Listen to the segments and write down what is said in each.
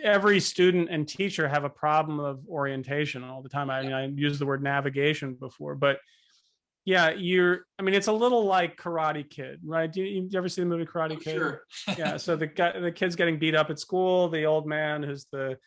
every student and teacher have a problem of orientation all the time. I mean, I used the word navigation before, but yeah, I mean, it's a little like Karate Kid, right? Do you ever see the movie Karate Kid? Sure. Yeah. So the kid's getting beat up at school. The old man who's the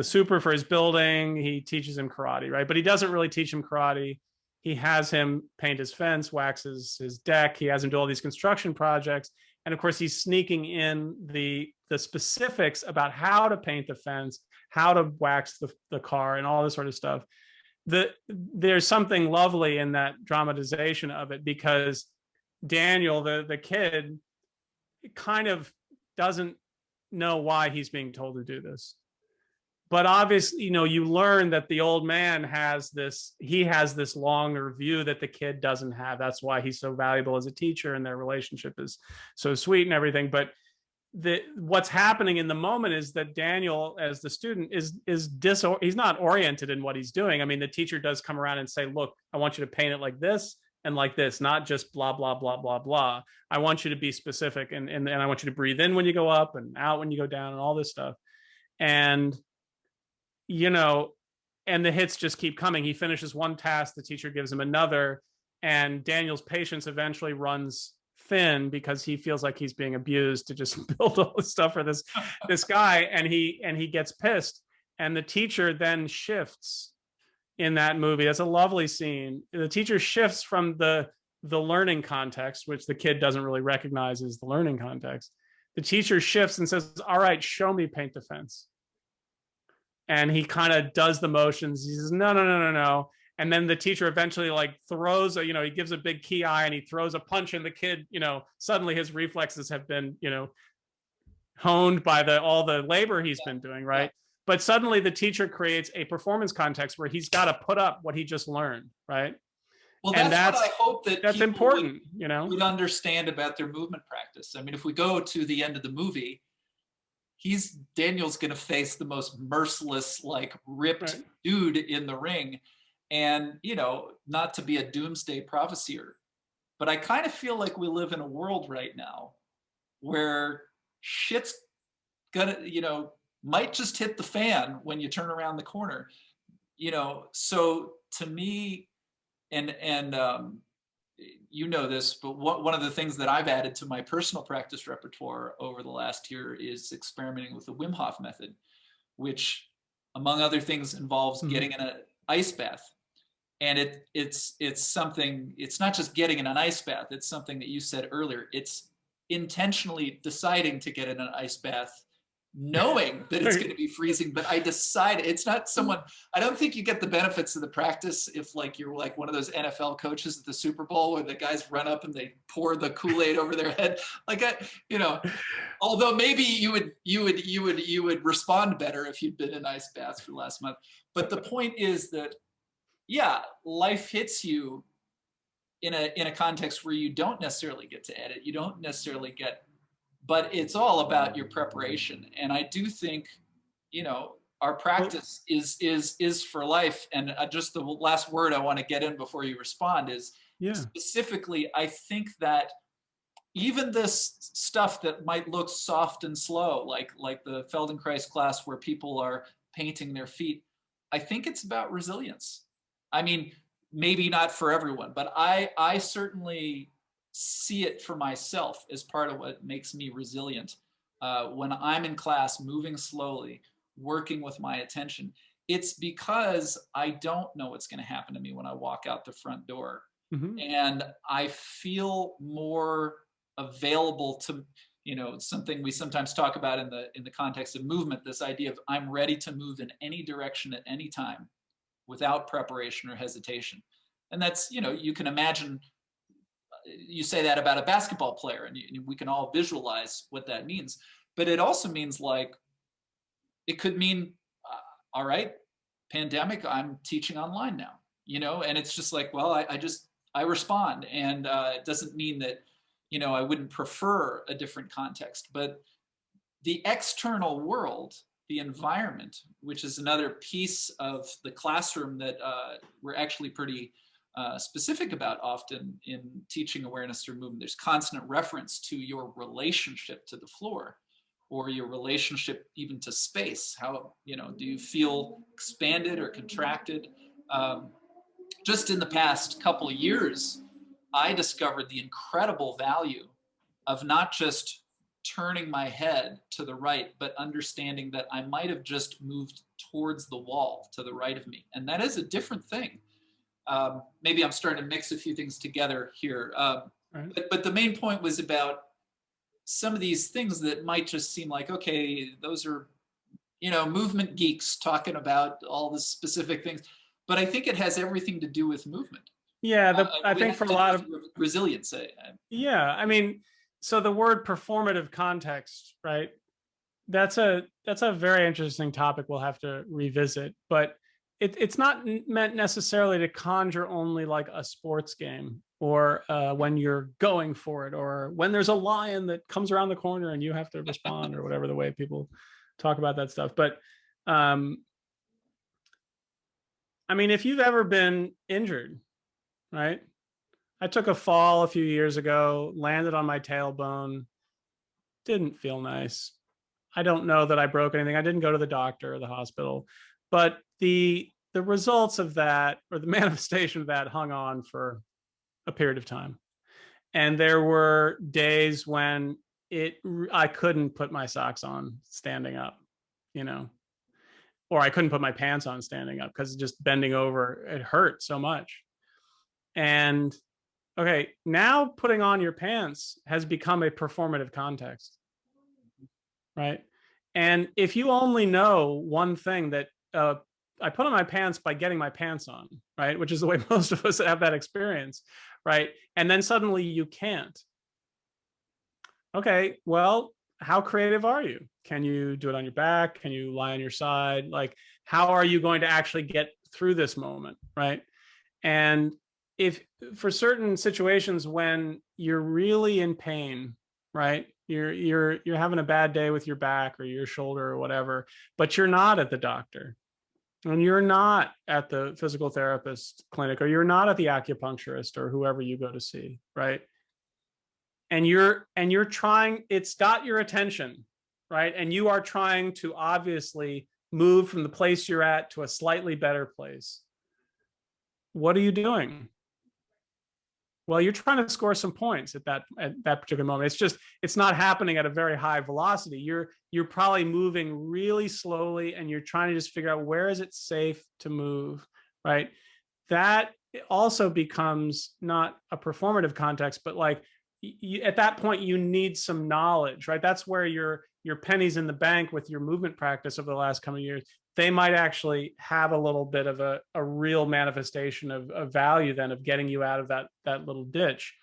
super for his building, he teaches him karate, right? But he doesn't really teach him karate. He has him paint his fence, waxes his deck. He has him do all these construction projects. And of course, he's sneaking in the specifics about how to paint the fence, how to wax the car, and all this sort of stuff. There's something lovely in that dramatization of it, because Daniel, the kid, kind of doesn't know why he's being told to do this. But obviously, you learn that the old man has this longer view that the kid doesn't have. That's why he's so valuable as a teacher, and their relationship is so sweet and everything. But what's happening in the moment is that Daniel, as the student, he's not oriented in what he's doing. I mean, the teacher does come around and say, look, I want you to paint it like this and like this, not just blah, blah, blah, blah, blah. I want you to be specific, and I want you to breathe in when you go up and out when you go down, and all this stuff. And and the hits just keep coming. He finishes one task, the teacher gives him another, and Daniel's patience eventually runs thin because he feels like he's being abused to just build all this stuff for this guy, and he gets pissed. And the teacher then shifts in that movie. That's a lovely scene. The teacher shifts from the learning context, which the kid doesn't really recognize as the learning context. The teacher shifts and says, all right, show me paint the fence. And he kind of does the motions. He says, no. And then the teacher eventually throws he gives a big key eye, and he throws a punch, and the kid, suddenly his reflexes have been, honed by all the labor he's been doing, right? Yeah. But suddenly the teacher creates a performance context where he's got to put up what he just learned, right? Well, that's what I hope that that's important, would understand about their movement practice. I mean, if we go to the end of the movie, Daniel's going to face the most merciless, ripped dude in the ring. And, not to be a doomsday prophesier, but I kind of feel like we live in a world right now where shit's gonna, might just hit the fan when you turn around the corner, so to me, and this, but one of the things that I've added to my personal practice repertoire over the last year is experimenting with the Wim Hof method, which, among other things, involves getting in an ice bath. And it's something, it's not just getting in an ice bath, it's something that you said earlier. It's intentionally deciding to get in an ice bath, knowing that it's going to be freezing, but I decided it's not I don't think you get the benefits of the practice if you're one of those NFL coaches at the Super Bowl where the guys run up and they pour the Kool-Aid over their head. Although maybe you would respond better if you'd been in ice baths for the last month. But the point is that, life hits you in a context where you don't necessarily get to edit. You don't necessarily get, but it's all about your preparation. And I do think, our practice is for life. And just the last word I want to get in before you respond is, specifically, I think that even this stuff that might look soft and slow, like the Feldenkrais class where people are painting their feet, I think it's about resilience. I mean, maybe not for everyone, but I certainly see it for myself as part of what makes me resilient. When I'm in class, moving slowly, working with my attention, it's because I don't know what's going to happen to me when I walk out the front door. Mm-hmm. And I feel more available to, something we sometimes talk about in the context of movement, this idea of I'm ready to move in any direction at any time without preparation or hesitation. And that's, you can imagine, you say that about a basketball player, and we can all visualize what that means. But it also means it could mean, all right, pandemic, I'm teaching online now, and it's just I respond. And it doesn't mean that, I wouldn't prefer a different context, but the external world, the environment, which is another piece of the classroom that we're actually pretty specific about often in teaching awareness through movement. There's constant reference to your relationship to the floor, or your relationship even to space. How, do you feel expanded or contracted? Just in the past couple of years, I discovered the incredible value of not just turning my head to the right, but understanding that I might have just moved towards the wall to the right of me. And that is a different thing. Maybe I'm starting to mix a few things together here. Right. But the main point was about some of these things that might just seem like, okay, those are, movement geeks talking about all the specific things. But I think it has everything to do with movement. Yeah, I think for a lot of resilience. Yeah, I mean, so the word performative context, right? That's a very interesting topic we'll have to revisit, but it's not meant necessarily to conjure only like a sports game, or when you're going for it, or when there's a lion that comes around the corner and you have to respond, or whatever the way people talk about that stuff. But I mean, if you've ever been injured, right? I took a fall a few years ago, landed on my tailbone, didn't feel nice. I don't know that I broke anything. I didn't go to the doctor or the hospital, but the results of that, or the manifestation of that, hung on for a period of time. And there were days when I couldn't put my socks on standing up, or I couldn't put my pants on standing up because just bending over, it hurt so much. And okay, now putting on your pants has become a performative context, right? And if you only know one thing, that I put on my pants by getting my pants on, right? Which is the way most of us have that experience, right? And then suddenly you can't. Okay, well, how creative are you? Can you do it on your back? Can you lie on your side? Like, how are you going to actually get through this moment, right? And if for certain situations when you're really in pain, right? You're having a bad day with your back or your shoulder or whatever, but you're not at the doctor, and you're not at the physical therapist clinic, or you're not at the acupuncturist or whoever you go to see, right? And you're trying, it's got your attention, right? And you are trying to obviously move from the place you're at to a slightly better place. What are you doing? Well, you're trying to score some points at that particular moment. It's not happening at a very high velocity. You're probably moving really slowly, and you're trying to just figure out where is it safe to move, right? That also becomes not a performative context, but like at that point you need some knowledge, right? That's where your pennies in the bank with your movement practice over the last couple of years, they might actually have a little bit of a real manifestation of value then, of getting you out of that little ditch.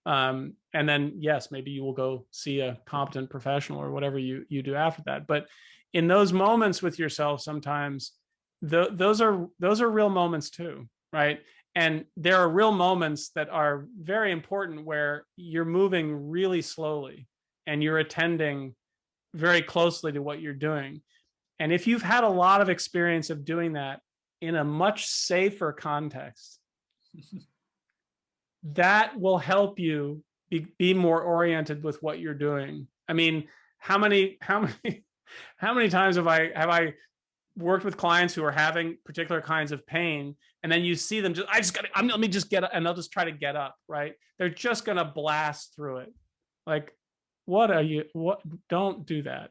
And then, yes, maybe you will go see a competent professional or whatever you do after that. But in those moments with yourself, sometimes those are real moments too, right? And there are real moments that are very important where you're moving really slowly and you're attending very closely to what you're doing. And if you've had a lot of experience of doing that in a much safer context, that will help you be more oriented with what you're doing. I mean, how many times have I worked with clients who are having particular kinds of pain, and then you see them let me just get up, and they'll just try to get up, right? They're just going to blast through it. Like, what, don't do that.